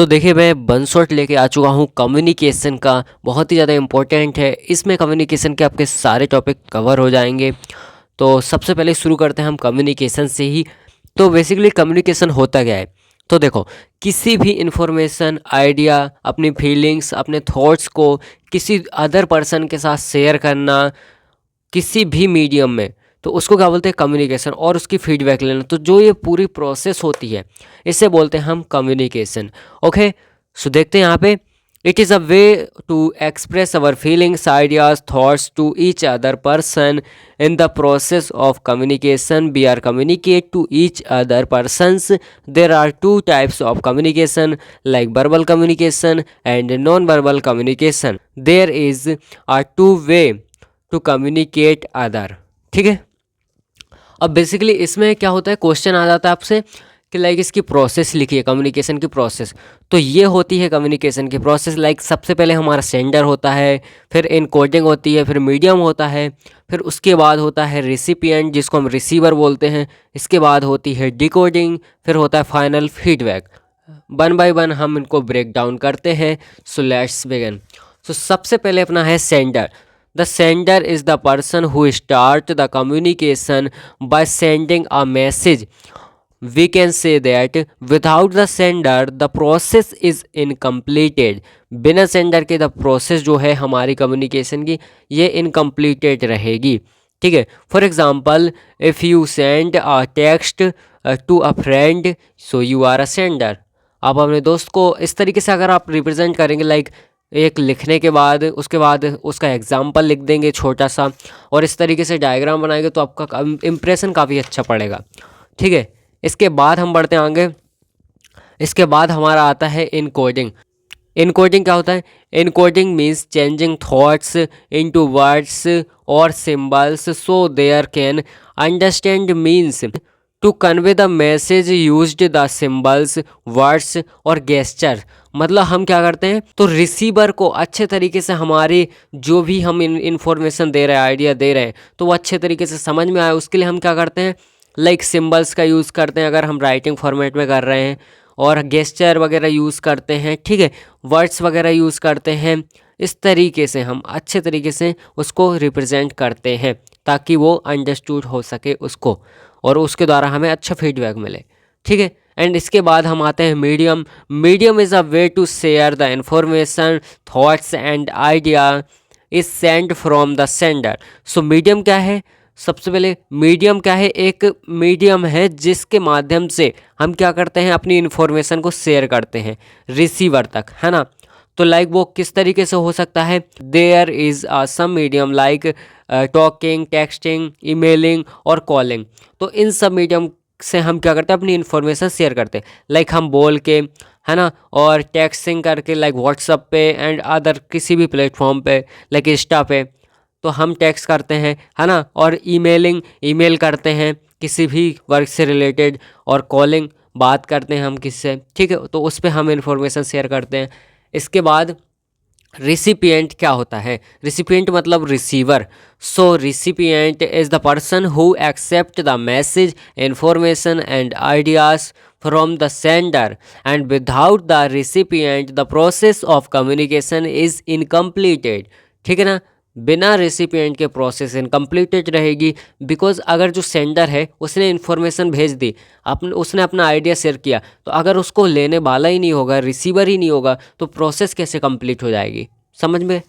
देखिए मैं one shot लेके आ चुका हूँ कम्युनिकेशन का। बहुत ही ज़्यादा इम्पोर्टेंट है। इसमें कम्युनिकेशन के आपके सारे टॉपिक कवर हो जाएंगे। तो सबसे पहले शुरू करते हैं हम कम्युनिकेशन से ही। तो बेसिकली कम्युनिकेशन होता क्या है? तो देखो, किसी भी इंफॉर्मेशन, आइडिया, अपनी फीलिंग्स, अपने थॉट्स को किसी अदर पर्सन के साथ शेयर करना किसी भी मीडियम में, तो उसको क्या बोलते हैं? कम्युनिकेशन। और उसकी फीडबैक लेना, तो जो ये पूरी प्रोसेस होती है इसे बोलते हैं हम कम्युनिकेशन। ओके, सो देखते हैं यहाँ पे। It is a way to express our feelings, ideas, thoughts to each other person. In the process of communication we are communicate to each other persons. There are two types of communication, like verbal communication and non verbal communication. There is a two way to communicate other. ठीक है, अब basically इसमें क्या होता है, question आ जाता है आपसे कि लाइक इसकी प्रोसेस लिखिए, कम्युनिकेशन की प्रोसेस। तो ये होती है कम्युनिकेशन की प्रोसेस। लाइक सबसे पहले हमारा सेंडर होता है, फिर इनकोडिंग होती है, फिर मीडियम होता है, फिर उसके बाद होता है रिसिपिएंट जिसको हम रिसीवर बोलते हैं। इसके बाद होती है डिकोडिंग, फिर होता है final feedback. One by one हम इनको ब्रेक डाउन करते हैं। So let's begin. सो सबसे पहले अपना है sender. The sender is the person who starts the communication by sending a message. We can say that without the sender the process is incompleted. बिना sender के the process जो है हमारी communication की ये इनकम्प्लीटेड रहेगी। ठीक है, for example if you send a text to a friend, so you are a sender. आप अपने दोस्त को इस तरीके से अगर आप रिप्रेजेंट करेंगे, लाइक एक लिखने के बाद उसके बाद उसका एग्जाम्पल लिख देंगे छोटा सा, और इस तरीके से डायग्राम बनाएंगे, तो आपका इम्प्रेशन काफ़ी अच्छा पड़ेगा। ठीक है, इसके बाद हम बढ़ते हैं आगे। इसके बाद हमारा आता है इनकोडिंग। इनकोडिंग क्या होता है? Encoding means changing thoughts into words और symbols so there can understand. Means to convey the message used the symbols, words और गेस्चर। मतलब हम क्या करते हैं, तो रिसीवर को अच्छे तरीके से हमारे जो भी हम इन्फॉर्मेशन दे रहे हैं, आइडिया दे रहे हैं, तो वो अच्छे तरीके से समझ में आए उसके लिए हम क्या करते हैं, लाइक सिंबल्स का यूज़ करते हैं अगर हम राइटिंग फॉर्मेट में कर रहे हैं, और गेस्चर वगैरह यूज़ करते हैं। ठीक है, वर्ड्स वगैरह यूज़ करते हैं। इस तरीके से हम अच्छे तरीके से उसको रिप्रेजेंट करते हैं ताकि वो अंडरस्टूड हो सके उसको, और उसके द्वारा हमें अच्छा फीडबैक मिले। ठीक है, एंड इसके बाद हम आते हैं medium. Medium is a way to share the information, thoughts and idea is send from the sender. So medium क्या है? सबसे पहले मीडियम क्या है? एक मीडियम है जिसके माध्यम से हम क्या करते हैं, अपनी इन्फॉर्मेशन को शेयर करते हैं रिसीवर तक, है ना। तो लाइक वो किस तरीके से हो सकता है? There is some medium like talking, texting, emailing और कॉलिंग। तो इन सब मीडियम से हम क्या करते हैं, अपनी इन्फॉर्मेशन शेयर करते हैं। लाइक हम बोल के, है ना, और टेक्सटिंग करके, लाइक व्हाट्सअप पे एंड अदर किसी भी प्लेटफॉर्म पे, लाइक इंस्टा पे, तो हम टेक्स्ट करते हैं, है ना। और ईमेलिंग, ईमेल करते हैं किसी भी वर्क से रिलेटेड, और कॉलिंग, बात करते हैं हम किससे। ठीक है, तो उस पर हम इंफॉर्मेशन शेयर करते हैं। इसके बाद रिसिपिएंट क्या होता है? रिसिपिएंट मतलब receiver. So recipient is the person who accept the message, information and ideas from the sender, and without the recipient the process of communication is incompleted. ठीक है ना, बिना रेसिपिएंट के प्रोसेस इनकम्प्लीटेड रहेगी। बिकॉज अगर जो sender है उसने इन्फॉर्मेशन भेज दी, उसने अपना आइडिया शेयर किया, तो अगर उसको लेने वाला ही नहीं होगा, रिसीवर ही नहीं होगा, तो प्रोसेस कैसे कंप्लीट हो जाएगी? समझ में?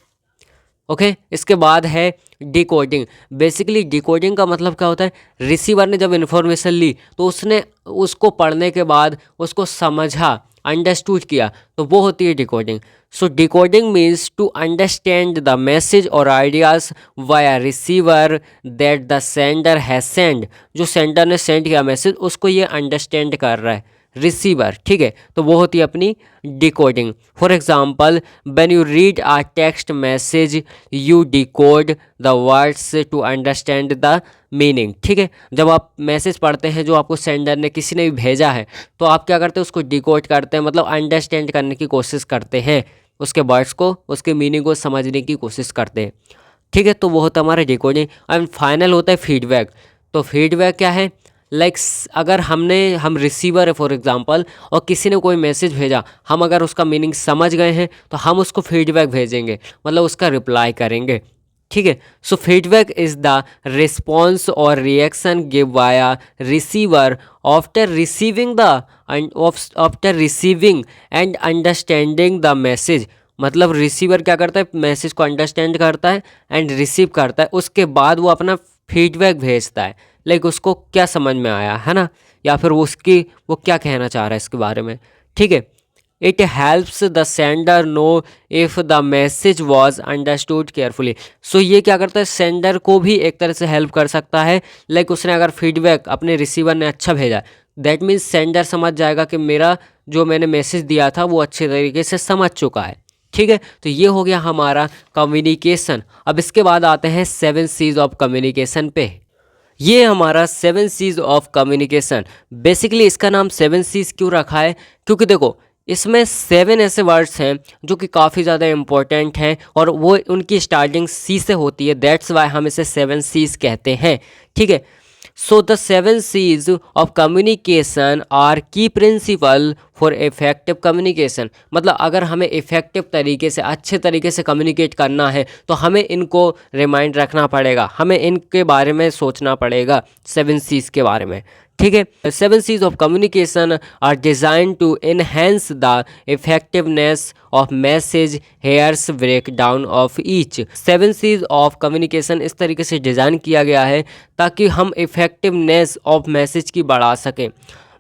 ओके, इसके बाद है डिकोडिंग। बेसिकली डिकोडिंग का मतलब क्या होता है? रिसीवर ने जब इन्फॉर्मेशन ली तो उसने उसको पढ़ने के बाद उसको समझा, अंडरस्टूड किया, तो वो होती है decoding. So decoding means to understand the message और ideas via receiver that the sender has send. जो सेंडर ने सेंड किया मैसेज उसको ये अंडरस्टैंड कर रहा है रिसीवर। ठीक है, तो वो होती है अपनी decoding. For example when you read a text message you decode the words to understand the meaning. ठीक है, जब आप मैसेज पढ़ते हैं जो आपको सेंडर ने, किसी ने भी भेजा है, तो आप क्या करते हैं, उसको डिकोड करते हैं, मतलब अंडरस्टैंड करने की कोशिश करते हैं, उसके वर्ड्स को, उसके मीनिंग को समझने की कोशिश करते हैं। ठीक है, तो वो होता है हमारा डिकोडिंग। एंड फाइनल होता है फीडबैक। तो फीडबैक क्या है? लाइक अगर हम रिसीवर है फॉर एग्जांपल, और किसी ने कोई मैसेज भेजा, हम अगर उसका मीनिंग समझ गए हैं तो हम उसको फीडबैक भेजेंगे, मतलब उसका रिप्लाई करेंगे। ठीक है। सो फीडबैक इज द रिस्पॉन्स और reaction give via receiver after receiving the after receiving end understanding the message. मतलब रिसीवर क्या करता है, मैसेज को अंडरस्टैंड करता है एंड रिसीव करता है, उसके बाद वो अपना फीडबैक भेजता है, लाइक उसको क्या समझ में आया है ना, या फिर वो क्या कहना चाह रहा है इसके बारे में। ठीक है। It helps the sender know if the message was understood carefully. So ये क्या करता है, सेंडर को भी एक तरह से हेल्प कर सकता है। लाइक उसने अगर फीडबैक अपने रिसीवर ने अच्छा भेजा, दैट मीन्स सेंडर समझ जाएगा कि मेरा जो मैंने मैसेज दिया था वो अच्छे तरीके से समझ चुका है। ठीक है। तो ये हो गया हमारा कम्युनिकेशन। अब इसके बाद आते हैं 7 C's ऑफ कम्युनिकेशन पे। ये हमारा 7 C's ऑफ कम्युनिकेशन। बेसिकली इसका नाम 7 C's क्यों रखा है, क्योंकि देखो इसमें 7 ऐसे वर्ड्स हैं जो कि काफ़ी ज़्यादा इम्पोर्टेंट हैं और वो उनकी स्टार्टिंग सी से होती है, दैट्स वाई हम इसे 7 C's कहते हैं। ठीक है। So the 7 C's of communication are key principle for effective communication. मतलब अगर हमें इफेक्टिव तरीके से, अच्छे तरीके से कम्युनिकेट करना है तो हमें इनको रिमाइंड रखना पड़ेगा, हमें इनके बारे में सोचना पड़ेगा, 7 C's के बारे में। ठीक है। 7 C's of communication are design to enhance the effectiveness of message here's break down of each. 7 C's of communication इस तरीके से डिज़ाइन किया गया है ताकि हम इफेक्टिवनेस ऑफ मैसेज की बढ़ा सकें,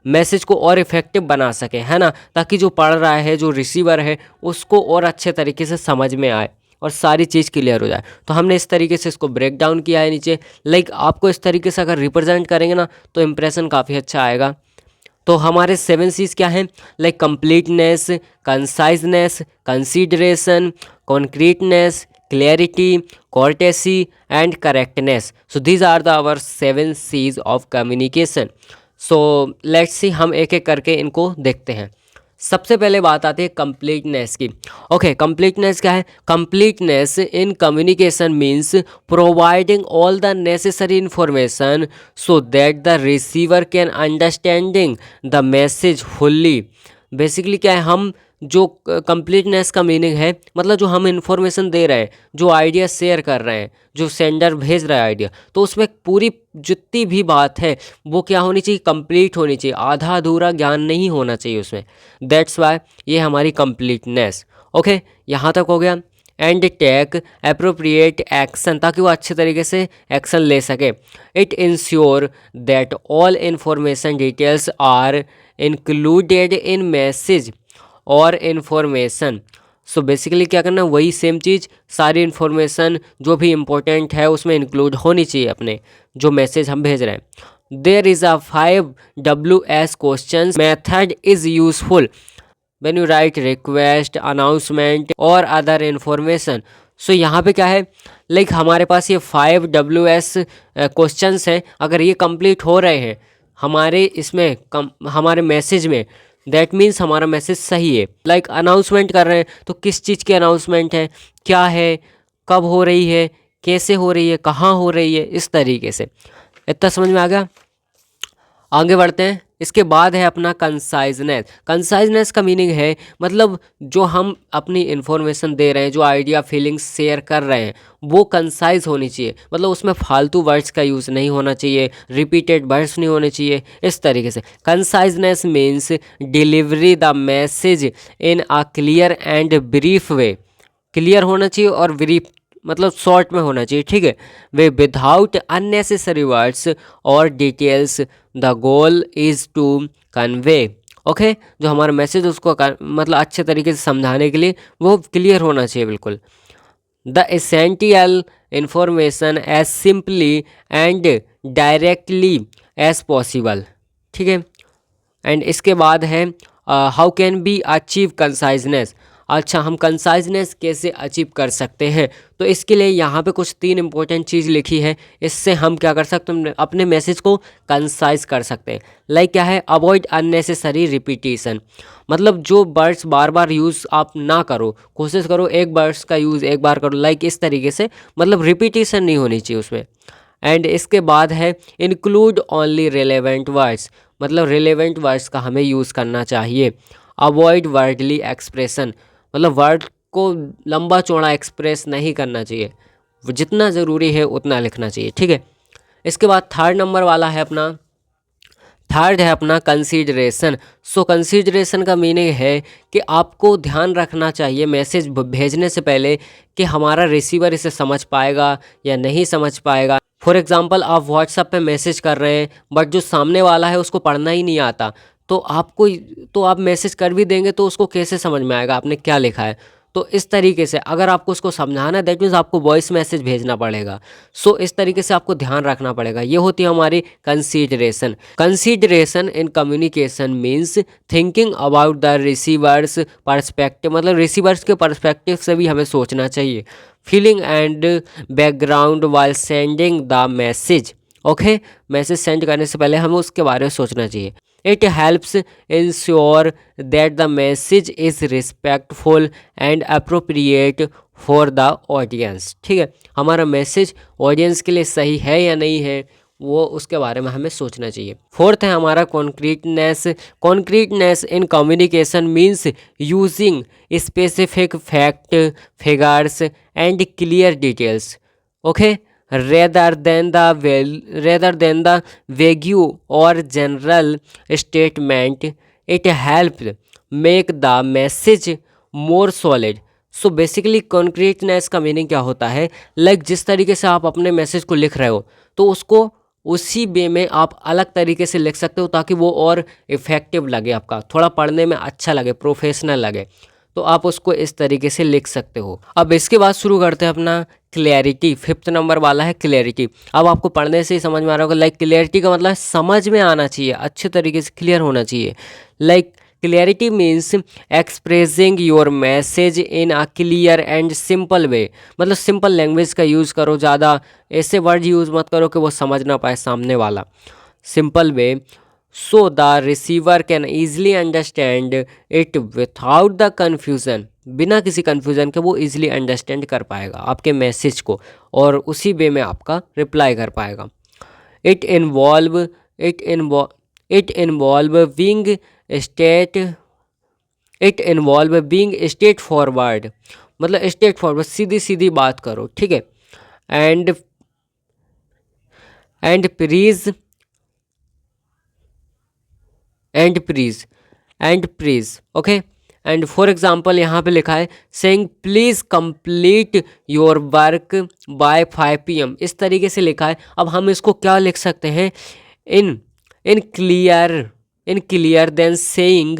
मैसेज को और इफेक्टिव बना सकें, है ना, ताकि जो पढ़ रहा है, जो रिसीवर है, उसको और अच्छे तरीके से समझ में आए और सारी चीज़ क्लियर हो जाए। तो हमने इस तरीके से इसको ब्रेक डाउन किया है नीचे। लाइक आपको इस तरीके से अगर रिप्रेजेंट करेंगे ना तो इम्प्रेशन काफ़ी अच्छा आएगा। तो हमारे 7 C's क्या हैं, like completeness, conciseness, consideration, concreteness, clarity, courtesy and correctness. So these are the our 7 C's of communication. So let's see, हम एक एक करके इनको देखते हैं। सबसे पहले बात आती है कंप्लीटनेस की। ओके, कंप्लीटनेस क्या है? Completeness in communication means providing all the necessary information so that the receiver can understanding the message fully. Basically क्या है, हम जो कंप्लीटनेस का मीनिंग है, मतलब जो हम इंफॉर्मेशन दे रहे हैं, जो आइडिया शेयर कर रहे हैं, जो सेंडर भेज रहा है आइडिया, तो उसमें पूरी जितनी भी बात है वो क्या होनी चाहिए, कंप्लीट होनी चाहिए, आधा अधूरा ज्ञान नहीं होना चाहिए उसमें। दैट्स वाई ये हमारी कंप्लीटनेस। ओके, यहाँ तक हो गया। एंड टेक अप्रोप्रिएट एक्शन, ताकि वो अच्छे तरीके से एक्शन ले सके। It ensure that all information details are included in message और इन्फॉर्मेशन। सो बेसिकली क्या करना, वही सेम चीज़, सारी इन्फॉर्मेशन जो भी इम्पोर्टेंट है उसमें इंक्लूड होनी चाहिए अपने जो मैसेज हम भेज रहे हैं। There is a 5 WS question method is useful when you write request, announcement और अदर इन्फॉर्मेशन। सो यहाँ पे क्या है, लाइक हमारे पास ये 5 WS क्वेश्चंस हैं, अगर ये कंप्लीट हो रहे हैं हमारे इसमें हमारे मैसेज में, दैट मीन्स हमारा मैसेज सही है। लाइक अनाउंसमेंट कर रहे हैं तो किस चीज़ की अनाउंसमेंट है, क्या है, कब हो रही है, कैसे हो रही है, कहाँ हो रही है, इस तरीके से। इतना समझ में आ गया? आगे बढ़ते हैं। इसके बाद है अपना कंसाइजनेस। कंसाइजनेस का मीनिंग है, मतलब जो हम अपनी इन्फॉर्मेशन दे रहे हैं, जो आइडिया फीलिंग्स शेयर कर रहे हैं, वो कंसाइज होनी चाहिए, मतलब उसमें फालतू वर्ड्स का यूज़ नहीं होना चाहिए, रिपीटेड वर्ड्स नहीं होने चाहिए, इस तरीके से। Conciseness means delivery the message in a clear and brief way. Clear होना चाहिए और ब्रीफ मतलब शॉर्ट में होना चाहिए। ठीक है, वे विदाउट अननेसेसरी वर्ड्स और details. The goal is to convey. Okay, जो हमारा मैसेज उसको मतलब अच्छे तरीके से समझाने के लिए वो क्लियर होना चाहिए बिल्कुल। The essential information as simply and directly as possible. ठीक है, एंड इसके बाद है how can be achieve conciseness. अच्छा, हम कंसाइजनेस कैसे अचीव कर सकते हैं? तो इसके लिए यहाँ पे कुछ 3 इंपॉर्टेंट चीज़ लिखी है, इससे हम क्या कर सकते हैं, अपने मैसेज को कंसाइज कर सकते हैं। लाइक क्या है, अवॉइड अननेसेसरी रिपीटिशन, मतलब जो वर्ड्स बार बार यूज़ आप ना करो, कोशिश करो एक वर्ड्स का यूज़ एक बार करो, लाइक इस तरीके से, मतलब रिपीटिशन नहीं होनी चाहिए उसमें। एंड इसके बाद है इंक्लूड ओनली रिलेवेंट वर्ड्स, मतलब रिलेवेंट वर्ड्स का हमें यूज़ करना चाहिए। अवॉइड वर्डली एक्सप्रेशन, मतलब वर्ड को लंबा चौड़ा एक्सप्रेस नहीं करना चाहिए, जितना ज़रूरी है उतना लिखना चाहिए, ठीक है। इसके बाद थर्ड नंबर वाला है अपना, थर्ड है अपना कंसीडरेशन। सो कंसीडरेशन का मीनिंग है कि आपको ध्यान रखना चाहिए मैसेज भेजने से पहले कि हमारा रिसीवर इसे समझ पाएगा या नहीं समझ पाएगा। फॉर एग्ज़ाम्पल आप व्हाट्सएप पे मैसेज कर रहे हैं बट जो सामने वाला है उसको पढ़ना ही नहीं आता, तो आपको, तो आप मैसेज कर भी देंगे तो उसको कैसे समझ में आएगा आपने क्या लिखा है। तो इस तरीके से अगर आपको उसको समझाना है दैट मीन्स आपको वॉइस मैसेज भेजना पड़ेगा। सो इस तरीके से आपको ध्यान रखना पड़ेगा। ये होती है हमारी consideration. Consideration in communication means thinking about the receiver's perspective, मतलब रिसीवर्स के पर्सपेक्टिव से भी हमें सोचना चाहिए। Feeling and background while sending the message, okay, message send करने से पहले हमें उसके बारे में सोचना चाहिए। It helps ensure that the message is respectful and appropriate for the audience, ठीक है। हमारा मैसेज ऑडियंस के लिए सही है या नहीं है वो उसके बारे में हमें सोचना चाहिए। फोर्थ है हमारा concreteness. Concreteness in communication means using specific fact, figures and clear details, okay, rather than the vague or general statement. It helps make the message more solid. So basically concreteness का meaning क्या होता है, like जिस तरीके से आप अपने message को लिख रहे हो तो उसको उसी वे में आप अलग तरीके से लिख सकते हो ताकि वो और इफ़ेक्टिव लगे, आपका थोड़ा पढ़ने में अच्छा लगे, प्रोफेशनल लगे, तो आप उसको इस तरीके से लिख सकते हो। अब इसके बाद शुरू करते हैं अपना क्लैरिटी। फिफ्थ नंबर वाला है क्लैरिटी। अब आपको पढ़ने से ही समझ में आ रहा होगा, लाइक क्लैरिटी का मतलब समझ में आना चाहिए, अच्छे तरीके से क्लियर होना चाहिए। Like clarity means expressing your message in a clear and simple way, मतलब सिंपल लैंग्वेज का यूज़ करो, ज़्यादा ऐसे वर्ड यूज़ मत करो कि वो समझ ना पाए सामने वाला, simple way, so the receiver can easily understand it without the confusion, बिना किसी कन्फ्यूज़न के वो ईजिली अंडरस्टैंड कर पाएगा आपके मैसेज को और उसी वे में आपका रिप्लाई कर पाएगा। It involve being state it involve being straightforward, मतलब स्ट्रेट फॉरवर्ड, सीधी सीधी बात करो, ठीक है। एंड प्रीज ओके। एंड फॉर एग्जाम्पल यहाँ पे लिखा है saying please complete your work by 5 PM, इस तरीके से लिखा है। अब हम इसको क्या लिख सकते हैं, in clear than saying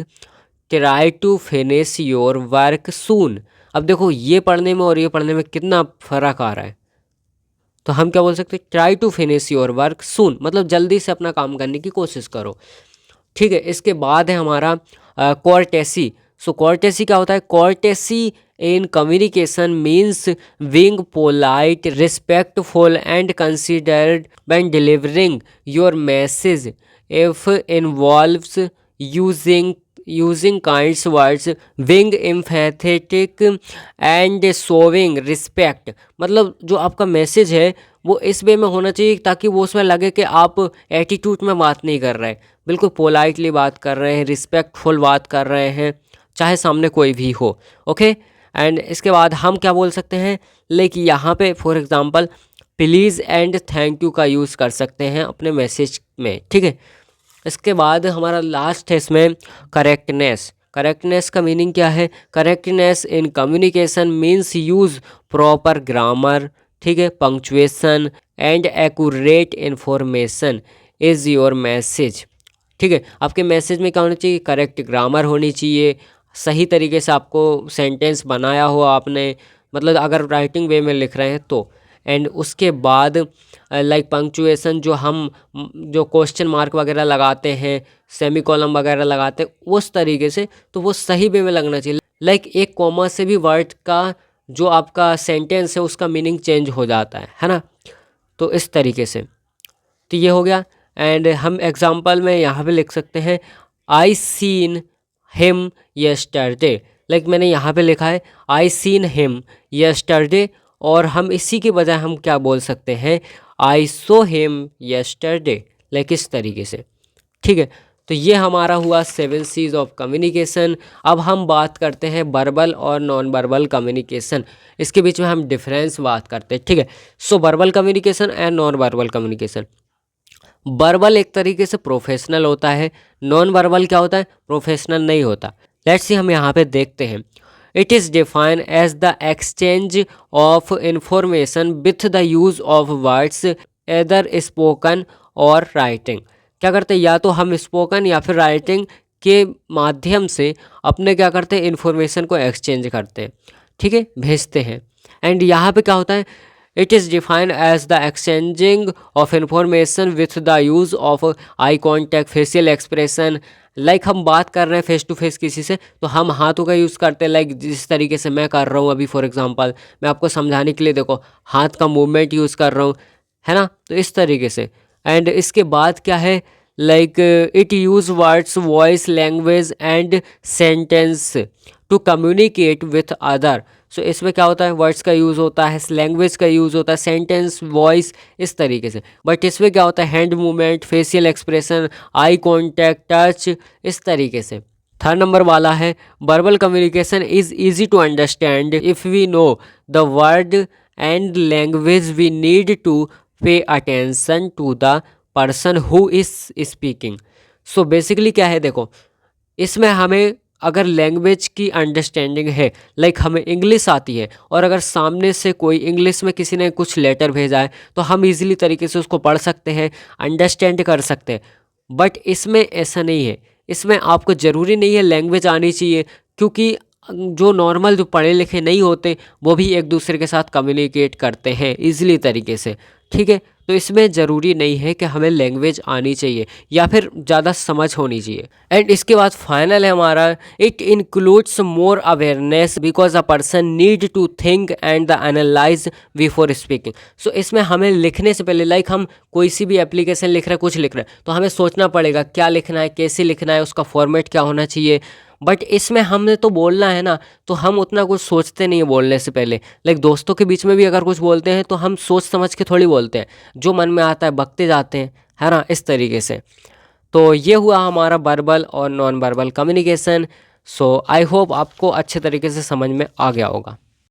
try to finish your work soon. अब देखो ये पढ़ने में और ये पढ़ने में कितना फ़र्क आ रहा है, तो हम क्या बोल सकते हैं, try to finish your work soon, मतलब जल्दी से अपना काम करने की कोशिश करो, ठीक है। इसके बाद है हमारा कॉर्टेसी। सो कॉर्टेसी क्या होता है, courtesy in communication means being polite, respectful and considered when delivering your message, if involves using kind words, being empathetic and showing respect, मतलब जो आपका मैसेज है वो इस वे में होना चाहिए ताकि वो उसमें लगे कि आप एटीट्यूड में बात नहीं कर रहे हैं, बिल्कुल पोलाइटली बात कर रहे हैं, रिस्पेक्टफुल बात कर रहे हैं, चाहे सामने कोई भी हो, ओके। एंड इसके बाद हम क्या बोल सकते हैं, लाइक यहाँ पे for example please and thank you का यूज़ कर सकते हैं अपने मैसेज में, ठीक है। इसके बाद हमारा लास्ट है इसमें करेक्टनेस। करेक्टनेस का मीनिंग क्या है, करेक्टनेस इन communication means use proper grammar, ठीक है, punctuation and accurate information is your message, ठीक है। आपके मैसेज में क्या होना चाहिए, करेक्ट ग्रामर होनी चाहिए, सही तरीके से आपको सेंटेंस बनाया हो आपने, मतलब अगर राइटिंग वे में लिख रहे हैं तो। एंड उसके बाद लाइक पंक्चुएशन, जो क्वेश्चन मार्क वगैरह लगाते हैं, सेमी कॉलम वगैरह लगाते हैं उस तरीके से, तो वो सही वे में लगना चाहिए। लाइक एक कॉमा से भी वर्ड का जो आपका सेंटेंस है उसका मीनिंग चेंज हो जाता है ना, तो इस तरीके से। तो ये हो गया। एंड हम एग्जांपल में यहाँ पे लिख सकते हैं I seen him yesterday, like मैंने यहाँ पे लिखा है आई सीन हिम यस्टरडे, और हम इसी के बजाय हम क्या बोल सकते हैं, आई सो हिम यस्टरडे, लाइक इस तरीके से। ठीक है, तो ये हमारा हुआ 7 C's ऑफ कम्युनिकेशन। अब हम बात करते हैं वर्बल और नॉन वर्बल कम्युनिकेशन, इसके बीच में हम डिफरेंस बात करते हैं। ठीक है, so verbal communication and non verbal communication. Verbal एक तरीके से प्रोफेशनल होता है, नॉन वर्बल क्या होता है, प्रोफेशनल नहीं होता। लेट्स सी हम यहाँ पे देखते हैं। It is defined as the exchange of information with the use of words either spoken or writing. क्या करते हैं, या तो हम स्पोकन या फिर राइटिंग के माध्यम से अपने क्या करते हैं, इन्फॉर्मेशन को एक्सचेंज करते हैं। ठीक है, भेजते हैं। एंड यहाँ पे क्या होता है, it is defined as the exchanging of information with the use of eye contact, facial expression. Like हम बात कर रहे हैं फेस टू फेस किसी से, तो हम हाथों का यूज़ करते हैं। लाइक जिस तरीके से मैं कर रहा हूँ अभी, फॉर एग्जांपल मैं आपको समझाने के लिए देखो हाथ का मूवमेंट यूज़ कर रहा हूँ, है ना, तो इस तरीके से। एंड इसके बाद क्या है, like it use words, voice, language and sentence to communicate with other. So इसमें क्या होता है, वर्ड्स का यूज़ होता है, लैंग्वेज का यूज़ होता है, सेंटेंस, वॉइस, इस तरीके से। बट इसमें क्या होता है, hand movement, facial expression, eye contact, touch, इस तरीके से। थर्ड नंबर वाला है verbal communication is easy to understand if we know the word and language we need to pay attention to the person who is speaking. So basically क्या है, देखो इसमें हमें अगर लैंग्वेज की अंडरस्टैंडिंग है, लाइक हमें इंग्लिश आती है, और अगर सामने से कोई इंग्लिश में किसी ने कुछ लेटर भेजा है, तो हम इजीली तरीके से उसको पढ़ सकते हैं, अंडरस्टैंड कर सकते हैं। बट इसमें ऐसा नहीं है, इसमें आपको ज़रूरी नहीं है लैंग्वेज आनी चाहिए, क्योंकि जो नॉर्मल जो पढ़े लिखे नहीं होते वो भी एक दूसरे के साथ कम्युनिकेट करते हैं ईजिली तरीके से। ठीक है, तो इसमें ज़रूरी नहीं है कि हमें लैंग्वेज आनी चाहिए या फिर ज़्यादा समझ होनी चाहिए। एंड इसके बाद फाइनल है हमारा, it includes more awareness because a person need to think and the analyse before speaking. So इसमें हमें लिखने से पहले, लाइक हम कोई सी भी एप्लीकेशन लिख रहे हैं, कुछ लिख रहे हैं, तो हमें सोचना पड़ेगा क्या लिखना है, कैसे लिखना है, उसका फॉर्मेट क्या होना चाहिए। बट इसमें हमने तो बोलना है ना, तो हम उतना कुछ सोचते नहीं है बोलने से पहले। लाइक दोस्तों के बीच में भी अगर कुछ बोलते हैं तो हम सोच समझ के थोड़ी बोलते हैं, जो मन में आता है बकते जाते हैं, है ना, इस तरीके से। तो ये हुआ हमारा वर्बल और non verbal communication. So I hope आपको अच्छे तरीके से समझ में आ गया होगा।